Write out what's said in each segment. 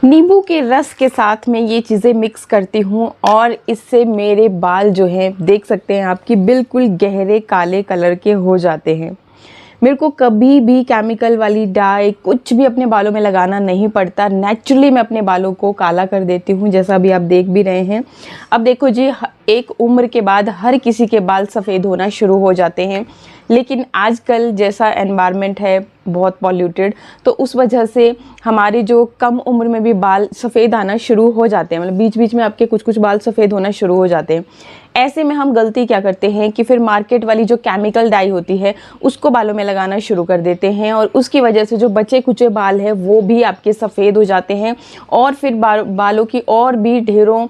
नींबू के रस के साथ में ये चीज़ें मिक्स करती हूँ और इससे मेरे बाल जो हैं देख सकते हैं आपकी बिल्कुल गहरे काले कलर के हो जाते हैं। मेरे को कभी भी केमिकल वाली डाई कुछ भी अपने बालों में लगाना नहीं पड़ता। नेचुरली मैं अपने बालों को काला कर देती हूँ, जैसा अभी आप देख भी रहे हैं। अब देखो जी, एक उम्र के बाद हर किसी के बाल सफ़ेद होना शुरू हो जाते हैं, लेकिन आजकल जैसा एनवायरनमेंट है बहुत पॉल्यूटेड, तो उस वजह से हमारे जो कम उम्र में भी बाल सफ़ेद आना शुरू हो जाते हैं। मतलब बीच बीच में आपके कुछ कुछ बाल सफ़ेद होना शुरू हो जाते हैं। ऐसे में हम गलती क्या करते हैं कि फिर मार्केट वाली जो केमिकल डाई होती है उसको बालों में लगाना शुरू कर देते हैं, और उसकी वजह से जो बचे कुचे बाल है वो भी आपके सफ़ेद हो जाते हैं, और फिर बालों की और भी ढेरों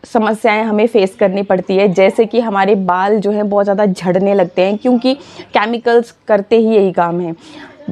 समस्याएं हमें फेस करनी पड़ती है। जैसे कि हमारे बाल जो हैं बहुत ज़्यादा झड़ने लगते हैं, क्योंकि केमिकल्स करते ही यही काम है।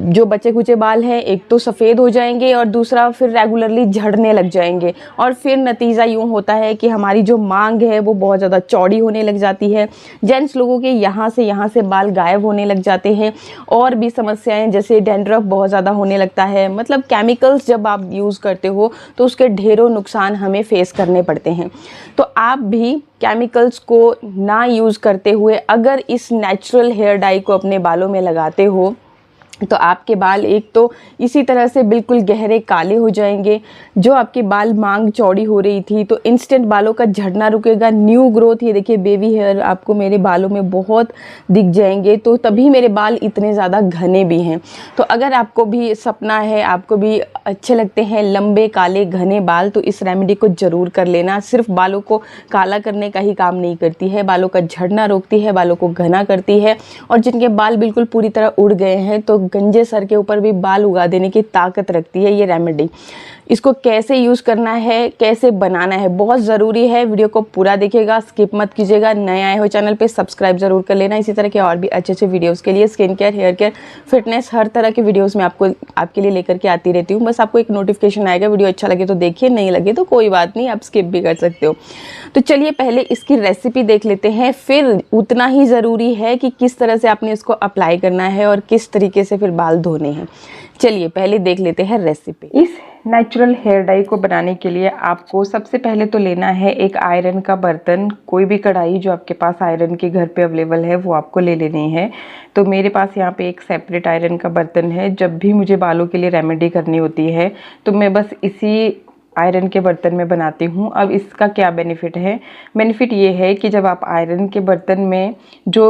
जो बचे कुचे बाल हैं एक तो सफ़ेद हो जाएंगे और दूसरा फिर रेगुलरली झड़ने लग जाएंगे, और फिर नतीजा यूँ होता है कि हमारी जो मांग है वो बहुत ज़्यादा चौड़ी होने लग जाती है। जेंट्स लोगों के यहाँ से बाल गायब होने लग जाते हैं, और भी समस्याएं जैसे डैंड्रफ बहुत ज़्यादा होने लगता है। मतलब केमिकल्स जब आप यूज़ करते हो तो उसके ढेरों नुकसान हमें फेस करने पड़ते हैं। तो आप भी केमिकल्स को ना यूज़ करते हुए अगर इस नेचुरल हेयर डाई को अपने बालों में लगाते हो तो आपके बाल एक तो इसी तरह से बिल्कुल गहरे काले हो जाएंगे। जो आपके बाल मांग चौड़ी हो रही थी तो इंस्टेंट बालों का झड़ना रुकेगा, न्यू ग्रोथ, ये देखिए बेबी हेयर आपको मेरे बालों में बहुत दिख जाएंगे। तो तभी मेरे बाल इतने ज़्यादा घने भी हैं। तो अगर आपको भी सपना है, आपको भी अच्छे लगते हैं लंबे काले घने बाल, तो इस रेमेडी को ज़रूर कर लेना। सिर्फ बालों को काला करने का ही काम नहीं करती है, बालों का झड़ना रोकती है, बालों को घना करती है, और जिनके बाल बिल्कुल पूरी तरह उड़ गए हैं तो गंजे सर के ऊपर भी बाल उगा देने की ताकत रखती है ये रेमेडी। इसको कैसे यूज़ करना है, कैसे बनाना है, बहुत ज़रूरी है। वीडियो को पूरा देखिएगा, स्किप मत कीजिएगा। नए आए हो चैनल पे सब्सक्राइब ज़रूर कर लेना। इसी तरह के और भी अच्छे अच्छे वीडियोस के लिए, skin care, hair care, fitness, हर तरह के वीडियोस में आपके लिए लेकर के आती रहती हूँ। बस आपको एक नोटिफिकेशन आएगा, वीडियो अच्छा लगे तो देखिए, नहीं लगे तो कोई बात नहीं, आप स्किप भी कर सकते हो। तो चलिए पहले इसकी रेसिपी देख लेते हैं, फिर उतना ही ज़रूरी है कि किस तरह से आपने इसको अप्लाई करना है और किस तरीके से फिर बाल धोने हैं। चलिए पहले देख लेते हैं रेसिपी। इस नेचुरल हेयर डाई को बनाने के लिए आपको सबसे पहले तो लेना है एक आयरन का बर्तन। कोई भी कढ़ाई जो आपके पास आयरन के घर पे अवेलेबल है वो आपको ले लेनी है। तो मेरे पास यहाँ पे एक सेपरेट आयरन का बर्तन है। जब भी मुझे बालों के लिए रेमेडी करनी होती है तो मैं बस इसी आयरन के बर्तन में बनाती हूँ। अब इसका क्या बेनिफिट है? बेनिफिट ये है कि जब आप आयरन के बर्तन में जो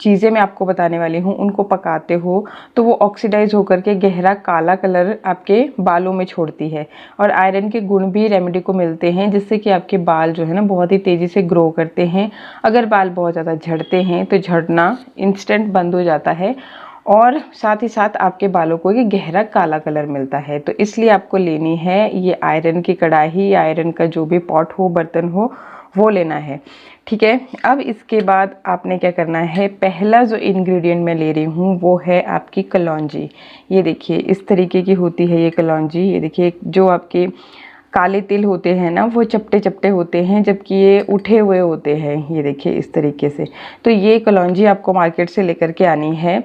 चीज़ें मैं आपको बताने वाली हूँ उनको पकाते हो तो वो ऑक्सीडाइज होकर के गहरा काला कलर आपके बालों में छोड़ती है, और आयरन के गुण भी रेमेडी को मिलते हैं जिससे कि आपके बाल जो है ना बहुत ही तेज़ी से ग्रो करते हैं। अगर बाल बहुत ज़्यादा झड़ते हैं तो झड़ना इंस्टेंट बंद हो जाता है, और साथ ही साथ आपके बालों को एक गहरा काला कलर मिलता है। तो इसलिए आपको लेनी है ये आयरन की कढ़ाई या आयरन का जो भी पॉट हो, बर्तन हो, वो लेना है। ठीक है। अब इसके बाद आपने क्या करना है, पहला जो इंग्रेडिएंट मैं ले रही हूँ वो है आपकी कलौंजी। ये देखिए इस तरीके की होती है ये कलौंजी। ये देखिए जो आपके काले तिल होते हैं ना वो चपटे चपटे होते हैं, जबकि ये उठे हुए होते हैं। ये देखिए इस तरीके से। तो ये कलौंजी आपको मार्केट से लेकर के आनी है,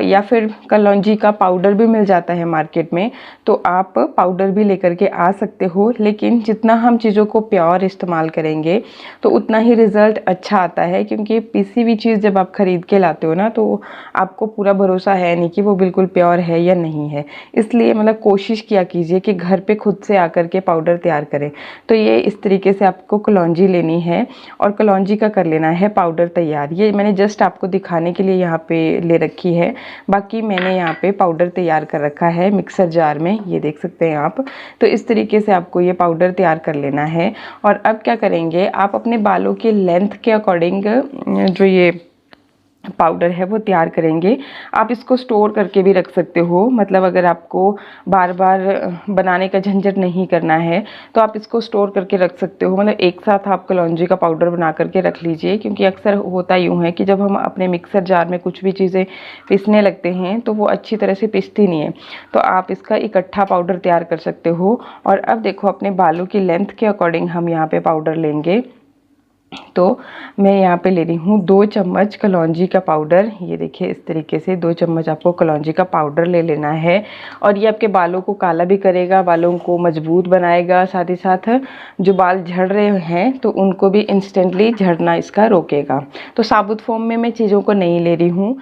या फिर कलौंजी का पाउडर भी मिल जाता है मार्केट में, तो आप पाउडर भी लेकर के आ सकते हो। लेकिन जितना हम चीज़ों को प्योर इस्तेमाल करेंगे तो उतना ही रिज़ल्ट अच्छा आता है, क्योंकि पिसी हुई चीज़ जब आप ख़रीद के लाते हो ना तो आपको पूरा भरोसा है नहीं कि वो बिल्कुल प्योर है या नहीं है। इसलिए मतलब कोशिश किया कीजिए कि घर पे खुद से आकर के पाउडर तैयार करें। तो ये इस तरीके से आपको कलौंजी लेनी है और कलौंजी का कर लेना है पाउडर तैयार। ये मैंने जस्ट आपको दिखाने के लिए यहाँ पे ले रखी है, बाकी मैंने यहाँ पे पाउडर तैयार कर रखा है मिक्सर जार में, ये देख सकते हैं आप। तो इस तरीके से आपको ये पाउडर तैयार कर लेना है। और अब क्या करेंगे, आप अपने बालों के लेंथ के अकॉर्डिंग जो ये पाउडर है वो तैयार करेंगे। आप इसको स्टोर करके भी रख सकते हो, मतलब अगर आपको बार बार बनाने का झंझट नहीं करना है तो आप इसको स्टोर करके रख सकते हो। मतलब एक साथ आप कलौंजी का पाउडर बना करके रख लीजिए, क्योंकि अक्सर होता यूँ है कि जब हम अपने मिक्सर जार में कुछ भी चीज़ें पीसने लगते हैं तो वो अच्छी तरह से पिसती नहीं है। तो आप इसका इकट्ठा पाउडर तैयार कर सकते हो। और अब देखो अपने बालों की लेंथ के अकॉर्डिंग हम यहाँ पे पाउडर लेंगे। तो मैं यहाँ पे ले रही हूँ 2 चम्मच कलौंजी का पाउडर। ये देखिए इस तरीके से 2 चम्मच आपको कलौंजी का पाउडर ले लेना है। और ये आपके बालों को काला भी करेगा, बालों को मजबूत बनाएगा, साथ ही साथ जो बाल झड़ रहे हैं तो उनको भी इंस्टेंटली झड़ना इसका रोकेगा। तो साबुत फॉर्म में मैं चीज़ों को नहीं ले रही हूँ।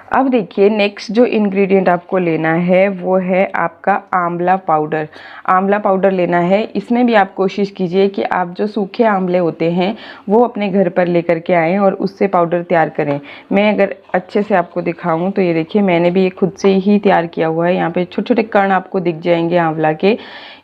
अब देखिए नेक्स्ट जो इंग्रेडिएंट आपको लेना है वो है आपका आंवला पाउडर। आंवला पाउडर लेना है। इसमें भी आप कोशिश कीजिए कि आप जो सूखे आंवले होते हैं वो अपने घर पर लेकर के आएँ और उससे पाउडर तैयार करें। मैं अगर अच्छे से आपको दिखाऊं तो ये देखिए मैंने भी ये खुद से ही तैयार किया हुआ है। यहाँ पे छोटे छोटे कण आपको दिख जाएंगे आंवला के,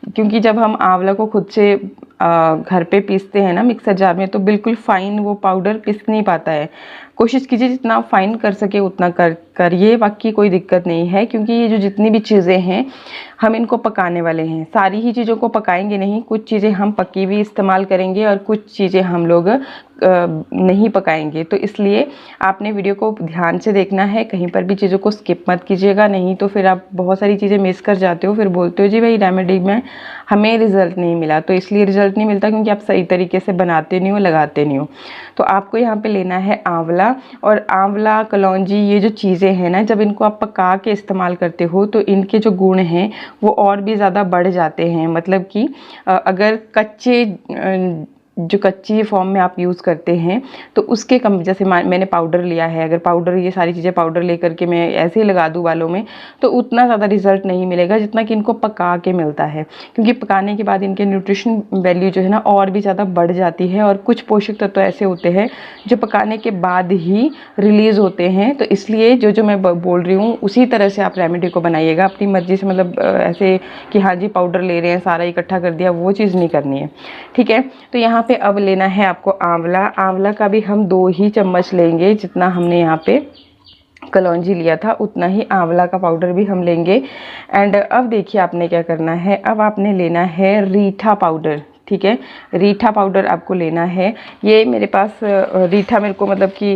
क्योंकि जब हम आंवला को खुद से घर पे पीसते हैं ना मिक्सर जार में, तो बिल्कुल फाइन वो पाउडर पिस नहीं पाता है। कोशिश कीजिए जितना आप फाइन कर सके उतना करिए, बाकी कोई दिक्कत नहीं है, क्योंकि ये जो जितनी भी चीज़ें हैं हम इनको पकाने वाले हैं। सारी ही चीज़ों को पकाएंगे नहीं, कुछ चीज़ें हम पकी भी इस्तेमाल करेंगे और कुछ चीज़ें हम लोग नहीं पकाएंगे। तो इसलिए आपने वीडियो को ध्यान से देखना है, कहीं पर भी चीज़ों को स्किप मत कीजिएगा, नहीं तो फिर आप बहुत सारी चीज़ें मिस कर जाते हो, फिर बोलते हो जी भाई रेमेडी में हमें रिजल्ट नहीं मिला। तो इसलिए रिजल्ट नहीं मिलता क्योंकि आप सही तरीके से बनाते नहीं हो, लगाते नहीं हो। तो आपको यहाँ पे लेना है आंवला, और आंवला कलौंजी ये जो चीज़ें हैं ना, जब इनको आप पका के इस्तेमाल करते हो तो इनके जो गुण हैं वो और भी ज़्यादा बढ़ जाते हैं। मतलब कि अगर जो कच्ची फॉर्म में आप यूज़ करते हैं तो उसके कम, जैसे मैंने पाउडर लिया है, अगर पाउडर ये सारी चीज़ें पाउडर लेकर के मैं ऐसे ही लगा दूँ बालों में तो उतना ज़्यादा रिजल्ट नहीं मिलेगा जितना कि इनको पका के मिलता है, क्योंकि पकाने के बाद इनके न्यूट्रिशन वैल्यू जो है ना और भी ज़्यादा बढ़ जाती है। और कुछ पोषक तत्व ऐसे होते हैं जो पकाने के बाद ही रिलीज़ होते हैं। तो इसलिए जो मैं बोल रही हूँ उसी तरह से आप रेमेडी को बनाइएगा, अपनी मर्ज़ी से। मतलब ऐसे कि हाँ जी पाउडर ले रहे हैं सारा इकट्ठा कर दिया, वो चीज़ नहीं करनी है, ठीक है। तो यहाँ पे अब लेना है आपको आंवला। आंवला का भी हम 2 ही चम्मच लेंगे, जितना हमने यहाँ पे कलौंजी लिया था उतना ही आंवला का पाउडर भी हम लेंगे। एंड अब देखिए आपने क्या करना है, अब आपने लेना है रीठा पाउडर, ठीक है। रीठा पाउडर आपको लेना है। ये मेरे पास रीठा मेरे को मतलब कि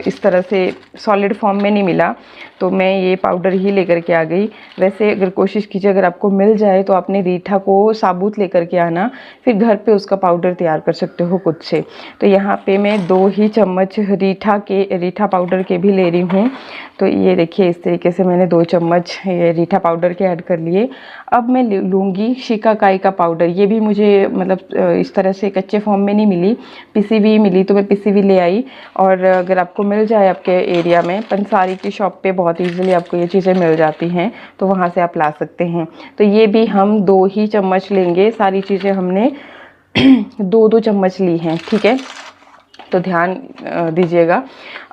इस तरह से सॉलिड फॉर्म में नहीं मिला, तो मैं ये पाउडर ही लेकर के आ गई। वैसे अगर कोशिश कीजिए अगर आपको मिल जाए तो आपने रीठा को साबुत लेकर के आना, फिर घर पे उसका पाउडर तैयार कर सकते हो खुद से। तो यहाँ पे मैं 2 ही चम्मच रीठा पाउडर के भी ले रही हूँ। तो ये देखिए इस तरीके से मैंने 2 चम्मच ये रीठा पाउडर के ऐड कर लिए। अब मैं लूँगी शिकाकाई का पाउडर। ये भी मुझे मतलब इस तरह से कच्चे फॉर्म में नहीं मिली, पिसी हुई मिली, तो मैं पिसी हुई ले आई। और अगर आपको मिल जाए आपके एरिया में पंसारी की शॉप पे बहुत ईजिली आपको ये चीज़ें मिल जाती हैं, तो वहाँ से आप ला सकते हैं। तो ये भी हम 2 ही चम्मच लेंगे। सारी चीज़ें हमने 2-2 चम्मच ली हैं, ठीक है। तो ध्यान दीजिएगा।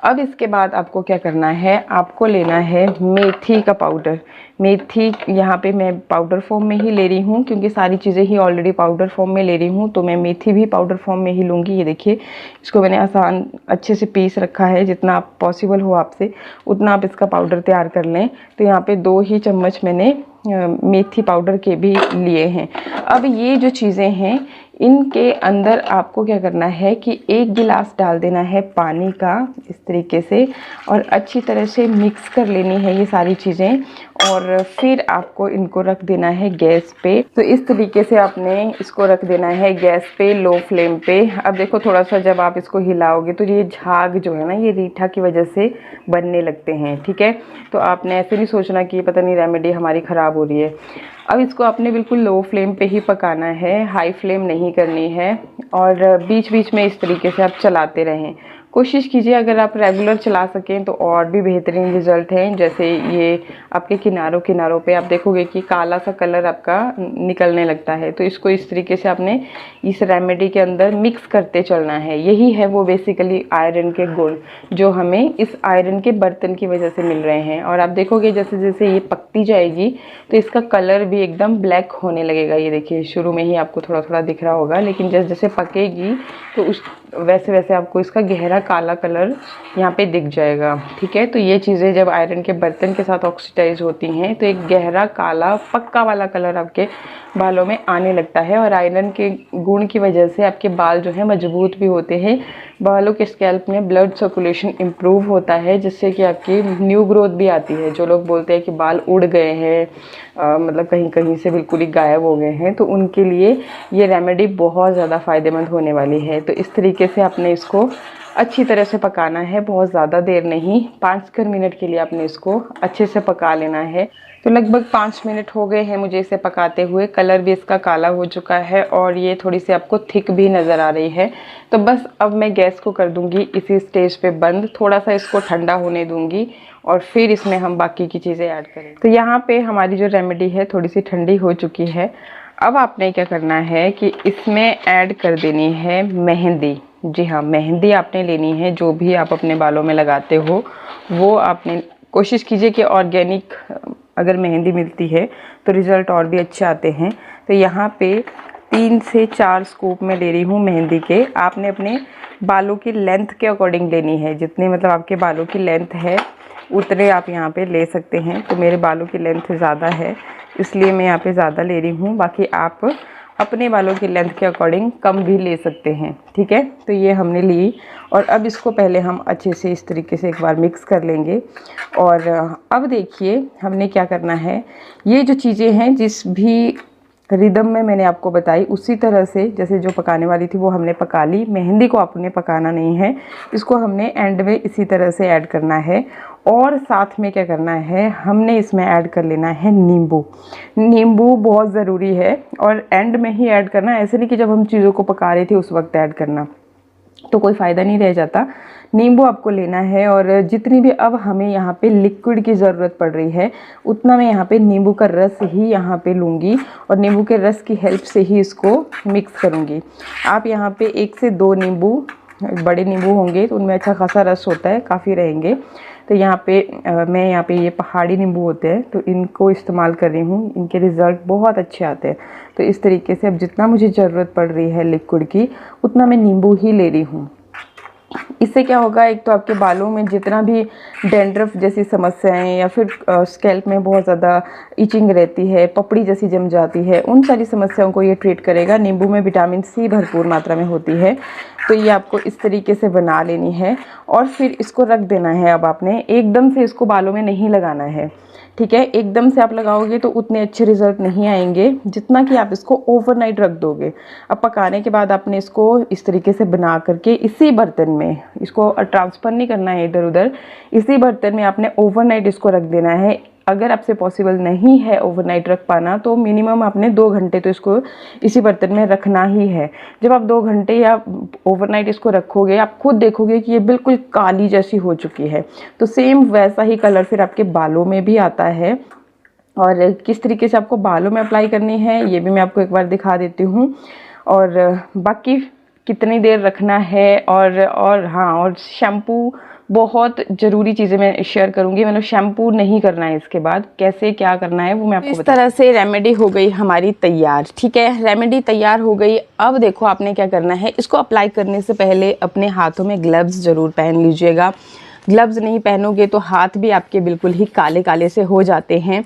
अब इसके बाद आपको क्या करना है, आपको लेना है मेथी का पाउडर। मेथी यहाँ पे मैं पाउडर फॉर्म में ही ले रही हूँ, क्योंकि सारी चीज़ें ही ऑलरेडी पाउडर फॉर्म में ले रही हूँ, तो मैं मेथी भी पाउडर फॉर्म में ही लूँगी। ये देखिए इसको मैंने आसान अच्छे से पीस रखा है, जितना आप पॉसिबल हो आपसे उतना आप इसका पाउडर तैयार कर लें। तो यहाँ पे 2 ही चम्मच मैंने मेथी पाउडर के भी लिए हैं। अब ये जो चीज़ें हैं इनके अंदर आपको क्या करना है कि 1 गिलास डाल देना है पानी का इस तरीके से, और अच्छी तरह से मिक्स कर लेनी है ये सारी चीज़ें, और फिर आपको इनको रख देना है गैस पे। तो इस तरीके से आपने इसको रख देना है गैस पे लो फ्लेम पे। अब देखो थोड़ा सा जब आप इसको हिलाओगे तो ये झाग जो है ना ये रीठा की वजह से बनने लगते हैं, ठीक है। तो आपने ऐसे नहीं सोचना कि पता नहीं रेमेडी हमारी ख़राब हो रही है। अब इसको आपने बिल्कुल लो फ्लेम पे ही पकाना है, हाई फ्लेम नहीं करनी है, और बीच बीच में इस तरीके से आप चलाते रहें। कोशिश कीजिए अगर आप रेगुलर चला सकें तो और भी बेहतरीन रिजल्ट हैं। जैसे ये आपके किनारों पे आप देखोगे कि काला सा कलर आपका निकलने लगता है, तो इसको इस तरीके से आपने इस रेमेडी के अंदर मिक्स करते चलना है। यही है वो बेसिकली आयरन के गुण जो हमें इस आयरन के बर्तन की वजह से मिल रहे हैं। और आप देखोगे जैसे जैसे ये पकती जाएगी तो इसका कलर भी एकदम ब्लैक होने लगेगा। ये देखिए शुरू में ही आपको थोड़ा थोड़ा दिख रहा होगा, लेकिन जैसे जैसे पकेगी तो उस वैसे वैसे आपको इसका गहरा काला कलर यहाँ पे दिख जाएगा। ठीक है, तो ये चीज़ें जब आयरन के बर्तन के साथ ऑक्सीडाइज होती हैं तो एक गहरा काला पक्का वाला कलर आपके बालों में आने लगता है। और आयरन के गुण की वजह से आपके बाल जो है मजबूत भी होते हैं, बालों के स्कैल्प में ब्लड सर्कुलेशन इम्प्रूव होता है, जिससे कि आपकी न्यू ग्रोथ भी आती है। जो लोग बोलते हैं कि बाल उड़ गए हैं, मतलब कहीं कहीं से बिल्कुल ही गायब हो गए हैं, तो उनके लिए ये रेमेडी बहुत ज़्यादा फ़ायदेमंद होने वाली है। तो इस तरीके से आपने इसको अच्छी तरह से पकाना है, बहुत ज़्यादा देर नहीं, 5 मिनट के लिए आपने इसको अच्छे से पका लेना है। तो लगभग 5 मिनट हो गए हैं मुझे इसे पकाते हुए। कलर भी इसका काला हो चुका है और ये थोड़ी सी आपको थिक भी नज़र आ रही है। तो बस अब मैं गैस को कर दूंगी इसी स्टेज पे बंद, थोड़ा सा इसको ठंडा होने दूंगी और फिर इसमें हम बाकी की चीज़ें ऐड करेंगे। तो यहाँ पे हमारी जो रेमेडी है थोड़ी सी ठंडी हो चुकी है। अब आपने क्या करना है कि इसमें ऐड कर देनी है मेहंदी। जी हाँ, मेहंदी आपने लेनी है। जो भी आप अपने बालों में लगाते हो वो आपने कोशिश कीजिए कि ऑर्गेनिक अगर मेहंदी मिलती है तो रिज़ल्ट और भी अच्छे आते हैं। तो यहाँ पे 3 से 4 स्कूप में ले रही हूँ मेहंदी के। आपने अपने बालों की लेंथ के अकॉर्डिंग लेनी है, जितने मतलब आपके बालों की लेंथ है उतने आप यहाँ पे ले सकते हैं। तो मेरे बालों की लेंथ ज़्यादा है इसलिए मैं यहाँ पे ज़्यादा ले रही हूँ, बाकी आप अपने बालों की लेंथ के अकॉर्डिंग कम भी ले सकते हैं। ठीक है, तो ये हमने ली और अब इसको पहले हम अच्छे से इस तरीके से एक बार मिक्स कर लेंगे। और अब देखिए हमने क्या करना है, ये जो चीज़ें हैं जिस भी रिदम में मैंने आपको बताई उसी तरह से जैसे जो पकाने वाली थी वो हमने पका ली। मेहंदी को आपने पकाना नहीं है, इसको हमने एंड में इसी तरह से ऐड करना है। और साथ में क्या करना है, हमने इसमें ऐड कर लेना है नींबू। नींबू बहुत ज़रूरी है और एंड में ही ऐड करना, ऐसे नहीं कि जब हम चीज़ों को पका रहे थे उस वक्त ऐड करना, तो कोई फ़ायदा नहीं रह जाता। नींबू आपको लेना है और जितनी भी अब हमें यहाँ पे लिक्विड की ज़रूरत पड़ रही है उतना मैं यहाँ पे नींबू का रस ही यहाँ पे लूँगी और नींबू के रस की हेल्प से ही इसको मिक्स करूँगी। आप यहाँ पे 1 से 2 नींबू, बड़े नींबू होंगे तो उनमें अच्छा खासा रस होता है, काफ़ी रहेंगे। तो यहाँ पे मैं यहाँ पे ये पहाड़ी नींबू होते हैं तो इनको इस्तेमाल कर रही हूँ, इनके रिज़ल्ट बहुत अच्छे आते हैं। तो इस तरीके से अब जितना मुझे ज़रूरत पड़ रही है लिक्विड की उतना मैं नींबू ही ले रही हूँ। इससे क्या होगा, एक तो आपके बालों में जितना भी डैंड्रफ जैसी समस्याएं या फिर स्कैल्प में बहुत ज़्यादा इचिंग रहती है, पपड़ी जैसी जम जाती है, उन सारी समस्याओं को ये ट्रीट करेगा। नींबू में विटामिन सी भरपूर मात्रा में होती है। तो ये आपको इस तरीके से बना लेनी है और फिर इसको रख देना है। अब आपने एकदम से इसको बालों में नहीं लगाना है, ठीक है। एकदम से आप लगाओगे तो उतने अच्छे रिजल्ट नहीं आएंगे जितना कि आप इसको ओवरनाइट रख दोगे। अब पकाने के बाद आपने इसको इस तरीके से बना करके इसी बर्तन में, इसको ट्रांसफ़र नहीं करना है इधर उधर, इसी बर्तन में आपने ओवरनाइट इसको रख देना है। अगर आपसे पॉसिबल नहीं है ओवरनाइट रख पाना तो मिनिमम आपने 2 घंटे तो इसको इसी बर्तन में रखना ही है। जब आप 2 घंटे या ओवरनाइट इसको रखोगे आप खुद देखोगे कि ये बिल्कुल काली जैसी हो चुकी है। तो सेम वैसा ही कलर फिर आपके बालों में भी आता है। और किस तरीके से आपको बालों में अप्लाई करनी है ये भी मैं आपको एक बार दिखा देती हूँ। और बाकी कितनी देर रखना है और हाँ, और शैम्पू बहुत ज़रूरी चीज़ें मैं शेयर करूँगी। मतलब शैम्पू नहीं करना है, इसके बाद कैसे क्या करना है वो मैं आपको इस तरह से रेमेडी हो गई हमारी तैयार। ठीक है, रेमेडी तैयार हो गई। अब देखो आपने क्या करना है, इसको अप्लाई करने से पहले अपने हाथों में ग्लव्स ज़रूर पहन लीजिएगा। ग्लव्स नहीं पहनोगे तो हाथ भी आपके बिल्कुल ही काले काले से हो जाते हैं।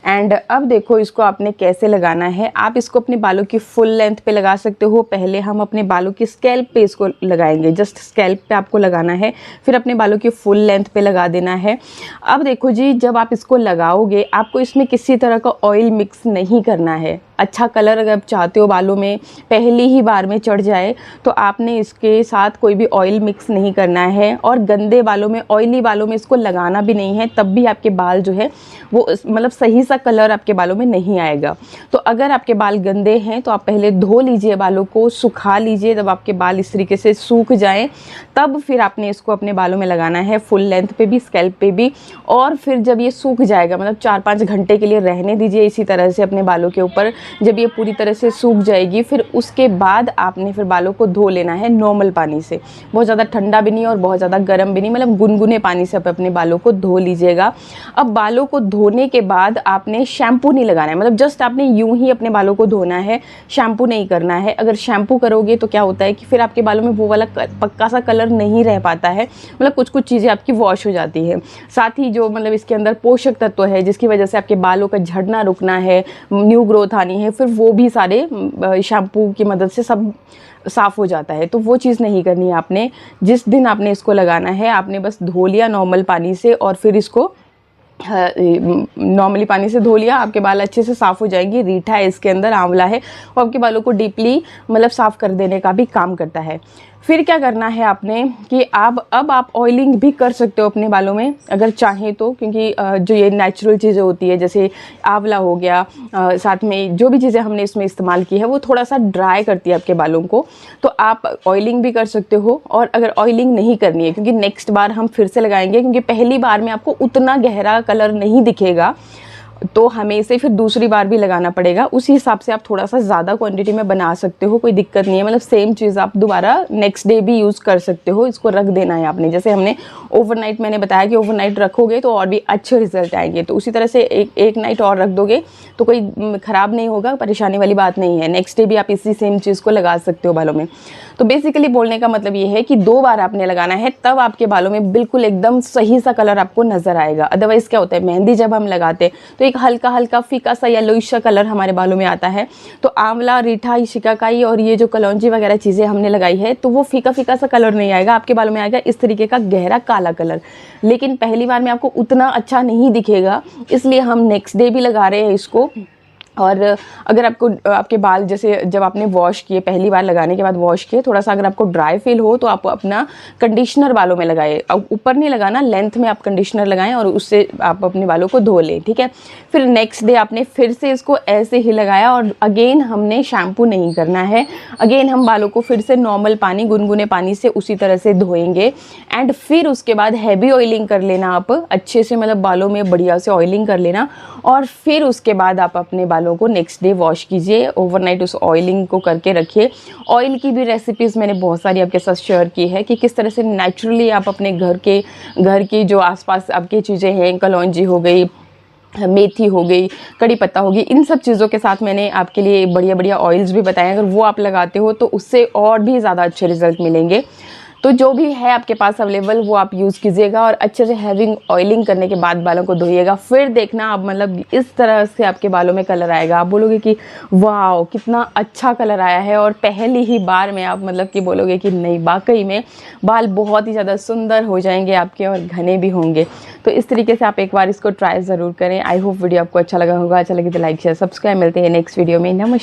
एंड अब देखो इसको आपने कैसे लगाना है। आप इसको अपने बालों की फुल लेंथ पे लगा सकते हो। पहले हम अपने बालों की स्कैल्प पे इसको लगाएंगे, जस्ट स्कैल्प पे आपको लगाना है, फिर अपने बालों की फुल लेंथ पे लगा देना है। अब देखो जी, जब आप इसको लगाओगे आपको इसमें किसी तरह का ऑयल मिक्स नहीं करना है। अच्छा कलर अगर आप चाहते हो बालों में पहली ही बार में चढ़ जाए तो आपने इसके साथ कोई भी ऑयल मिक्स नहीं करना है। और गंदे बालों में, ऑयली बालों में इसको लगाना भी नहीं है, तब भी आपके बाल जो है वो मतलब सही सा कलर आपके बालों में नहीं आएगा। तो अगर आपके बाल गंदे हैं तो आप पहले धो लीजिए, बालों को सुखा लीजिए। जब आपके बाल इस तरीके से सूख जाएं तब फिर आपने इसको अपने बालों में लगाना है, फुल लेंथ पे भी, स्कैल्प पे भी। और फिर जब ये सूख जाएगा, मतलब 4-5 घंटे के लिए रहने दीजिए इसी तरह से अपने बालों के ऊपर। जब ये पूरी तरह से सूख जाएगी फिर उसके बाद आपने फिर बालों को धो लेना है नॉर्मल पानी से। बहुत ज़्यादा ठंडा भी नहीं और बहुत ज़्यादा गर्म भी नहीं, मतलब गुनगुने पानी से आप अपने बालों को धो लीजिएगा। अब बालों को धोने के बाद आपने शैम्पू नहीं लगाना है, मतलब जस्ट आपने यूं ही अपने बालों को धोना है, शैम्पू नहीं करना है। अगर शैम्पू करोगे तो क्या होता है कि फिर आपके बालों में वो वाला पक्का सा कलर नहीं रह पाता है, मतलब कुछ कुछ चीज़ें आपकी वॉश हो जाती है। साथ ही जो मतलब इसके अंदर पोषक तत्व है जिसकी वजह से आपके बालों का झड़ना रुकना है, न्यू ग्रोथ आनी है, फिर वो भी सारे शैम्पू की मदद से सब साफ़ हो जाता है। तो वो चीज़ नहीं करनी है आपने। जिस दिन आपने इसको लगाना है आपने बस धो लिया नॉर्मल पानी से और फिर इसको नॉर्मली पानी से धो लिया, आपके बाल अच्छे से साफ़ हो जाएंगे। रीठा है इसके अंदर, आंवला है, वो आपके बालों को डीपली मतलब साफ़ कर देने का भी काम करता है। फिर क्या करना है आपने कि अब आप ऑयलिंग भी कर सकते हो अपने बालों में अगर चाहें तो, क्योंकि जो ये नेचुरल चीज़ें होती है जैसे आंवला हो गया, साथ में जो भी चीज़ें हमने इसमें इस्तेमाल की है वो थोड़ा सा ड्राई करती है आपके बालों को, तो आप ऑयलिंग भी कर सकते हो। और अगर ऑयलिंग नहीं करनी है, क्योंकि नेक्स्ट बार हम फिर से लगाएंगे, क्योंकि पहली बार में आपको उतना गहरा कलर नहीं दिखेगा, तो हमें इसे फिर दूसरी बार भी लगाना पड़ेगा। उसी हिसाब से आप थोड़ा सा ज़्यादा क्वांटिटी में बना सकते हो, कोई दिक्कत नहीं है। मतलब सेम चीज़ आप दोबारा नेक्स्ट डे भी यूज़ कर सकते हो। इसको रख देना है आपने, जैसे हमने ओवरनाइट, मैंने बताया कि ओवरनाइट रखोगे तो और भी अच्छे रिजल्ट आएंगे। तो उसी तरह से एक नाइट और रख दोगे तो कोई ख़राब नहीं होगा, परेशानी वाली बात नहीं है। नेक्स्ट डे भी आप इसी सेम चीज़ को लगा सकते हो बालों में। तो बेसिकली बोलने का मतलब ये है कि 2 बार आपने लगाना है, तब आपके बालों में बिल्कुल एकदम सही सा कलर आपको नज़र आएगा। अदरवाइज़ क्या होता है, मेहंदी जब हम लगाते तो एक हल्का हल्का फीका सा येलोइश सा कलर हमारे बालों में आता है। तो आंवला, रीठा, शिकाकाई और ये जो कलौंजी वगैरह चीज़ें हमने लगाई है तो वो फीका फीका सा कलर नहीं आएगा, आपके बालों में आएगा इस तरीके का गहरा काला कलर। लेकिन पहली बार में आपको उतना अच्छा नहीं दिखेगा, इसलिए हम नेक्स्ट डे भी लगा रहे हैं इसको। और अगर आपको आपके बाल जैसे जब आपने वॉश किए, पहली बार लगाने के बाद वॉश किए, थोड़ा सा अगर आपको ड्राई फील हो तो आप अपना कंडीशनर बालों में लगाएं। अब ऊपर नहीं लगाना, लेंथ में आप कंडीशनर लगाएं और उससे आप अपने बालों को धो लें, ठीक है। फिर नेक्स्ट डे आपने फिर से इसको ऐसे ही लगाया और अगेन हमने शैम्पू नहीं करना है। अगेन हम बालों को फिर से नॉर्मल पानी, गुनगुने पानी से उसी तरह से धोएंगे। एंड फिर उसके बाद हैवी ऑयलिंग कर लेना आप अच्छे से, मतलब बालों में बढ़िया से ऑयलिंग कर लेना। और फिर उसके बाद आप अपने बालों को नेक्स्ट डे वॉश कीजिए, ओवरनाइट उस ऑयलिंग को करके रखिए। ऑयल की भी रेसिपीज़ मैंने बहुत सारी आपके साथ शेयर की है कि किस तरह से नेचुरली आप अपने घर की जो आसपास आपकी चीज़ें हैं, कलौंजी हो गई, मेथी हो गई, कड़ी पत्ता होगी, इन सब चीज़ों के साथ मैंने आपके लिए बढ़िया बढ़िया ऑयल्स भी बताए। अगर वो आप लगाते हो तो उससे और भी ज़्यादा अच्छे रिजल्ट मिलेंगे। तो जो भी है आपके पास अवेलेबल वो आप यूज़ कीजिएगा और अच्छे से हैविंग ऑयलिंग करने के बाद बालों को धोइएगा। फिर देखना आप, मतलब इस तरह से आपके बालों में कलर आएगा, आप बोलोगे कि वाह कितना अच्छा कलर आया है। और पहली ही बार में आप मतलब कि बोलोगे कि नहीं, वाकई में बाल बहुत ही ज़्यादा सुंदर हो जाएंगे आपके और घने भी होंगे। तो इस तरीके से आप एक बार इसको ट्राई ज़रूर करें। आई होप वीडियो आपको अच्छा लगा होगा। अच्छा लगे तो लाइक शेयर सब्सक्राइब। मिलते हैं नेक्स्ट वीडियो में। नमस्कार।